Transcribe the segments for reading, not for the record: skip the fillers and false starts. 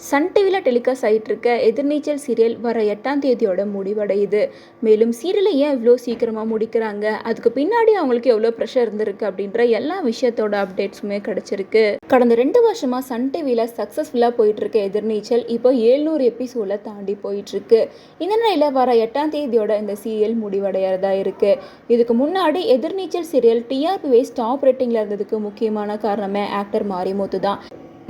Sun டிவியில் telecast ஆகிட்டு இருக்க எதிர்நீச்சல் சீரியல் வர 8ஆம் தேதியோட முடிவடையுது. மேலும் சீரியலை ஏன் இவ்வளோ சீக்கிரமாக முடிக்கிறாங்க, அதுக்கு பின்னாடி அவங்களுக்கு எவ்வளோ ப்ரெஷர் இருந்திருக்கு அப்படின்ற எல்லா விஷயத்தோட அப்டேட்ஸுமே கிடச்சிருக்கு. கடந்த 2 வருஷமாக சன் டிவியில் சக்ஸஸ்ஃபுல்லாக போயிட்டுருக்க எதிர்நீச்சல் இப்போ 700 எபிசோட தாண்டி போயிட்டுருக்கு. இந்த நிலையில் வர 8ஆம் தேதியோட இந்த சீரியல் முடிவடைகிறதா இருக்குது. இதுக்கு முன்னாடி எதிர்நீச்சல் சீரியல் டிஆர்பி வைஸ் டாப் ரேட்டிங்கில் இருந்ததுக்கு முக்கியமான காரணமே ஆக்டர் மாரிமுத்து தான்.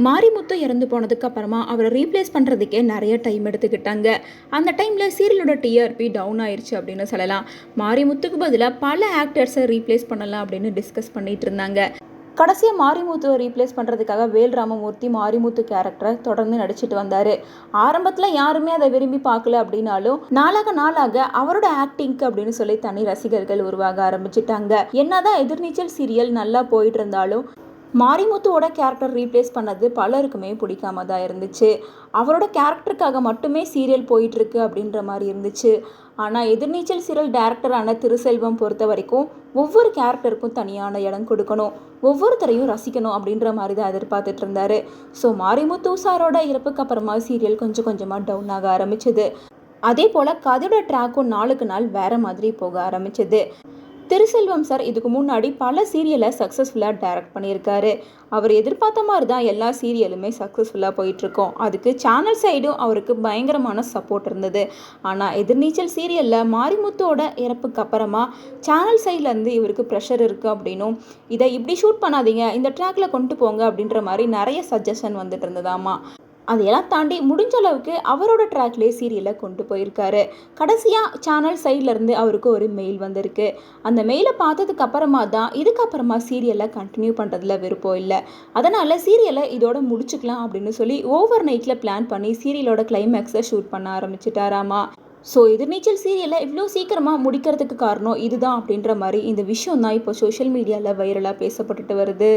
மாரிமுத்து இறந்து போனதுக்கு அப்புறமா அவரை ரீப்ளேஸ் பண்ணுறதுக்கே நிறைய டைம் எடுத்துக்கிட்டாங்க. அந்த டைமில் சீரியலோட டிஆர்பி டவுன் ஆயிடுச்சு அப்படின்னு சொல்லலாம். மாரிமுத்துக்கு பதிலாக பல ஆக்டர்ஸை ரீப்ளேஸ் பண்ணலாம் அப்படின்னு டிஸ்கஸ் பண்ணிட்டு இருந்தாங்க. கடைசியாக மாரிமுத்துவை ரீப்ளேஸ் பண்ணுறதுக்காக வேல் ராமமூர்த்தி மாரிமுத்து கேரக்டரை தொடர்ந்து நடிச்சிட்டு வந்தார். ஆரம்பத்தில் யாருமே அதை விரும்பி பார்க்கல அப்படின்னாலும் நாளாக அவரோட ஆக்டிங்க்கு அப்படின்னு சொல்லி தனி ரசிகர்கள் உருவாக ஆரம்பிச்சிட்டாங்க. என்னதான் எதிர்நீச்சல் சீரியல் நல்லா போயிட்டு இருந்தாலும் மாரிமுத்துவோட கேரக்டர் ரீப்ளேஸ் பண்ணது பலருக்குமே பிடிக்காம தான் இருந்துச்சு. அவரோட கேரக்டருக்காக மட்டுமே சீரியல் போயிட்டுருக்கு அப்படின்ற மாதிரி இருந்துச்சு. ஆனால் எதிர்நீச்சல் சீரியல் டைரக்டரான திருசெல்வம் பொறுத்த வரைக்கும் ஒவ்வொரு கேரக்டருக்கும் தனியான இடம் கொடுக்கணும், ஒவ்வொருத்தரையும் ரசிக்கணும் அப்படின்ற மாதிரி தான் எதிர்பார்த்துட்டு இருந்தாரு. ஸோ மாரிமுத்து சாரோட இறப்புக்கு அப்புறமா சீரியல் கொஞ்சம் கொஞ்சமாக டவுன் ஆக ஆரம்பிச்சது. அதே போல் கதையோட ட்ராக்கும் நாளுக்கு நாள் வேற மாதிரி போக ஆரம்பிச்சது. திருசெல்வம் சார் இதுக்கு முன்னாடி பல சீரியலை சக்ஸஸ்ஃபுல்லாக டைரக்ட் பண்ணியிருக்காரு. அவர் எதிர்பார்த்த மாதிரி தான் எல்லா சீரியலுமே சக்ஸஸ்ஃபுல்லாக போயிட்டுருக்கோம். அதுக்கு சேனல் சைடும் அவருக்கு பயங்கரமான சப்போர்ட் இருந்தது. ஆனால் எதிர்நீச்சல் சீரியலில் மாரிமுத்தோட இறப்புக்கு அப்புறமா சேனல் சைட்லேருந்து இவருக்கு ப்ரெஷர் இருக்குது அப்படின்னும், இதை இப்படி ஷூட் பண்ணாதீங்க, இந்த ட்ராக்கில் கொண்டு போங்க அப்படின்ற மாதிரி நிறைய சஜஷன் வந்துட்டு இருந்ததாமா. அதையெல்லாம் தாண்டி முடிஞ்ச அளவுக்கு அவரோட ட்ராக்லேயே சீரியலை கொண்டு போயிருக்காரு. கடைசியாக சேனல் சைட்லேருந்து அவருக்கு ஒரு மெயில் வந்திருக்கு. அந்த மெயிலை பார்த்ததுக்கு அப்புறமா தான் இதுக்கப்புறமா சீரியலை கண்டினியூ பண்ணுறதுல விருப்பம் இல்லை, அதனால் சீரியலை இதோட முடிச்சுக்கலாம் அப்படின்னு சொல்லி ஓவர் நைட்டில் பிளான் பண்ணி சீரியலோட கிளைமேக்ஸை ஷூட் பண்ண ஆரம்பிச்சிட்டாராமா. ஸோ எதிர்நீச்சல் சீரியலை இவ்வளோ சீக்கிரமாக முடிக்கிறதுக்கு காரணம் இதுதான் அப்படின்ற மாதிரி இந்த விஷயம் தான் இப்போ சோஷியல் மீடியாவில் வைரலாக பேசப்பட்டுட்டு வருது.